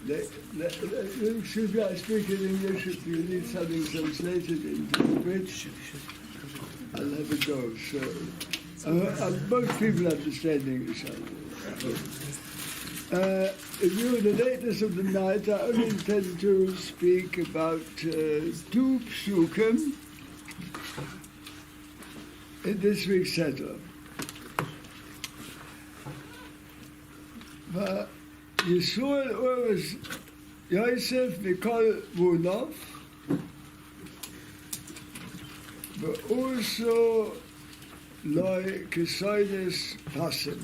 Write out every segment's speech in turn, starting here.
Excuse me, I speak in English. If you need something translated into French, I'll have a go. So, most people understand English. In view of the lateness of the night, I only intend to speak about two psukim in this week's Seder. Yisrael Urs Yosef Mikol Vunov Ve'urso Loi Kesoides Pasim.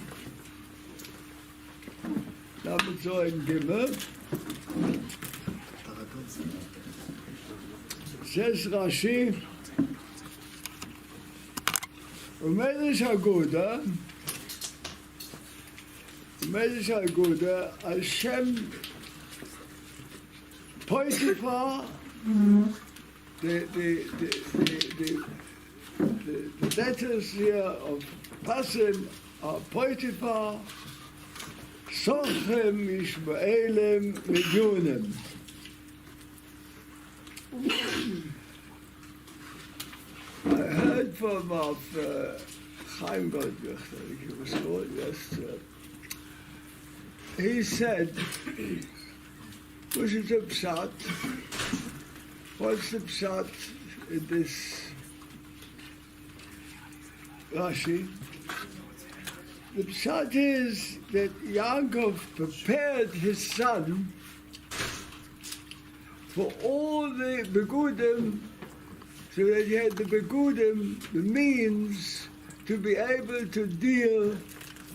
Damit so ein Gimmer. Says Rashi, Umedesh Aguda, Hashem Potiphar, the letters here of Pasim are Potiphar, Sochem Ishmaelim Medunim. I heard from Chaim Goldberg, I think he was called, yes. He said, which is the pshat? What's the pshat in this Rashi? The pshat is that Yaakov prepared his son for all the begudim, so that he had the begudim, the means to be able to deal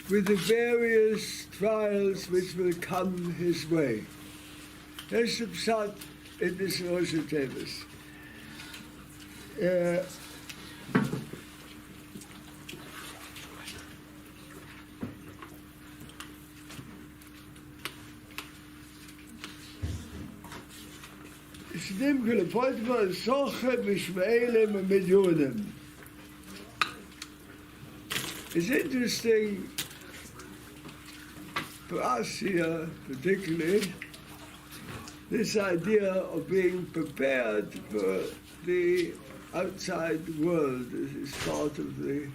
with the various trials which will come his way. That's the pshat in this Rosh Hashanah. It's interesting for us here, particularly, this idea of being prepared for the outside world is part of the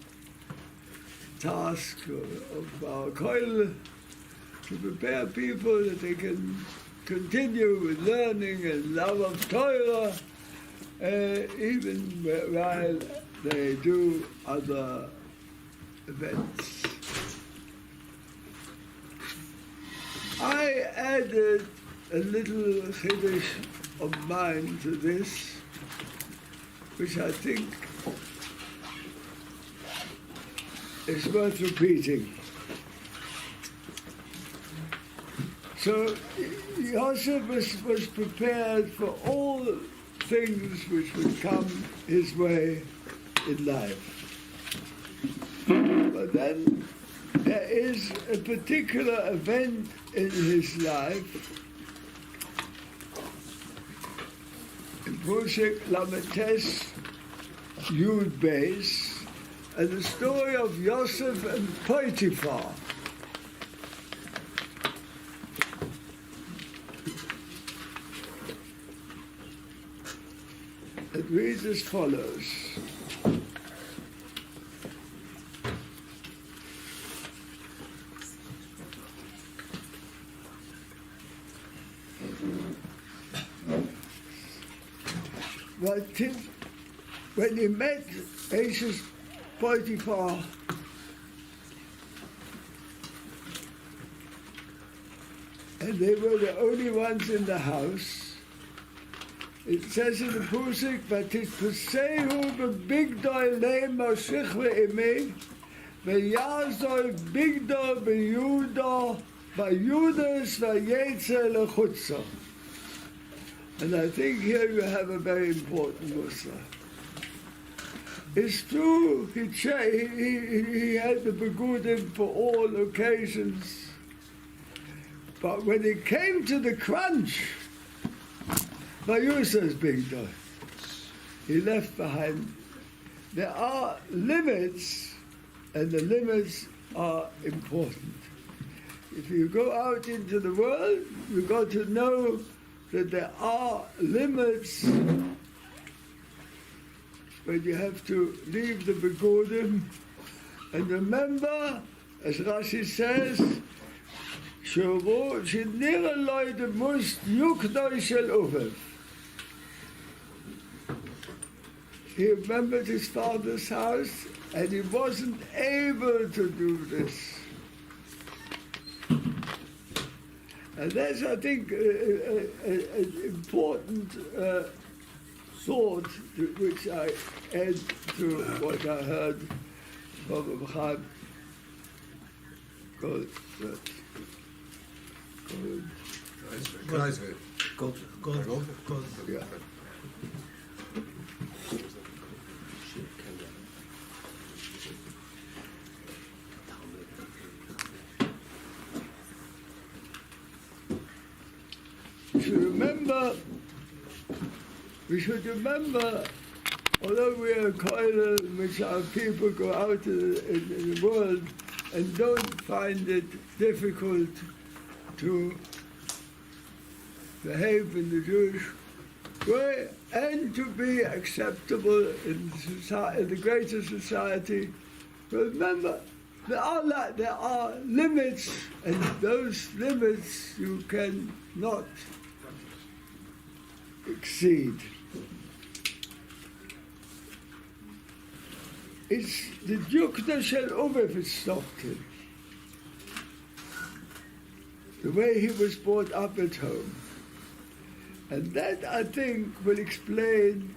task of our koil, to prepare people that they can continue with learning and love of Torah, even while they do other events. I added a little chiddush of mine to this, which I think is worth repeating. So Yosef was prepared for all things which would come his way in life. But then there is a particular event in his life, in Pusik Lametes Yud Beis, and the story of Yosef and Potiphar. It reads as follows. When he met Ashes Potiphar, and they were the only ones in the house, it says in the Pusik, "Vatitpusehu b'bigdol le'moshich ve'imei, ve'yazol bigdol b'Yehuda, va'Yudas va'yetze lechutza." And I think here you have a very important mussar. It's true, he had the begudim for all occasions, but when it came to the crunch, Vayusa's big dog, he left behind. There are limits, and the limits are important. if you go out into the world, you've got to know that there are limits, but you have to leave the begodim. And remember, as Rashi says, שנראה לו דמוס יוקדוי של עובד. He remembered his father's house, and he wasn't able to do this. And that's, I think, an important thought which I add to what I heard from Chaim. Gold. Yeah. We should remember, although we are koilel, which our people go out in the world and don't find it difficult to behave in the Jewish way and to be acceptable in the greater society. Remember, there are limits, and those limits you cannot exceed. It's the Yukta Shel Uvev is stopped him. The way he was brought up at home. And that, I think, will explain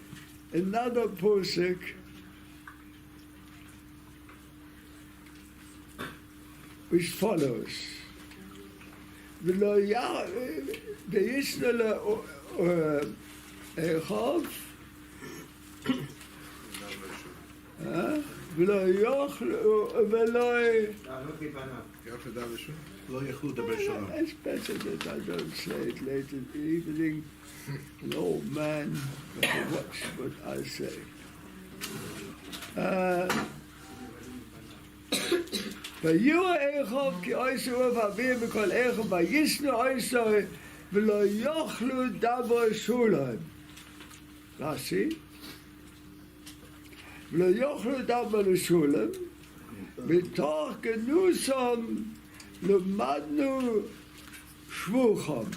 another posuk which follows. V'lo yishna le'echov ולא יוכלו לדבר שלום. It's better that I don't say it late in the evening. An old man better watch what I say. ויהיו איכוב כי אויסו ואביהם בכל איכוב וישנו אויסו ולא יוכלו דבור שולם. רש"י ולא יוכלו דבור לשולם, בתוך גנוסם למדנו שבוכם,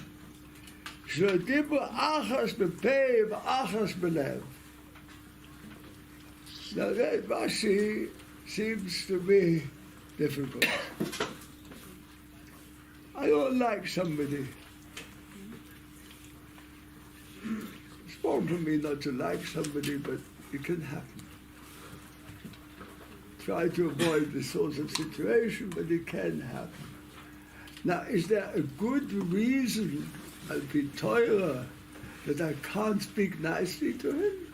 שלא דיברו אחס בפה ואחס בלב. Now that Rashi seems to be difficult. I don't like somebody. It's wrong for me not to like somebody, but it can happen. Try to avoid this sort of situation, but it can happen. Now, is there a good reason, I'll be Torah, that I can't speak nicely to him?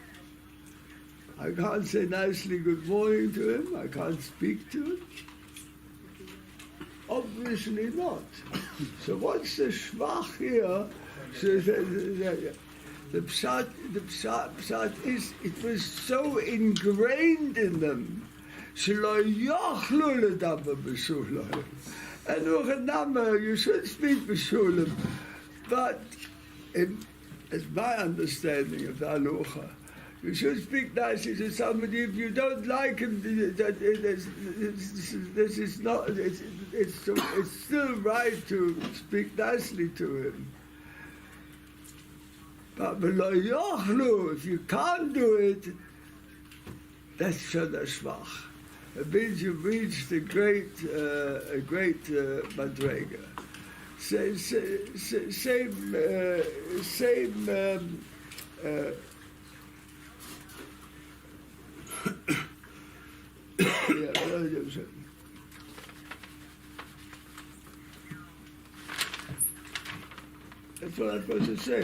I can't say nicely good morning to him? I can't speak to him? Obviously not. So what's the shvach here? So the pshat is, it was so ingrained in them. שלא יוכלו לדבר בשולם. And you should speak בשולם. But as my understanding of the halacha, you should speak nicely to somebody. If you don't like him, this is not. It's still right to speak nicely to him. But v'lo yochlu, if you can't do it, that's shana shvach. It means you've reached a great madrega. Same. That's what I'm supposed to say.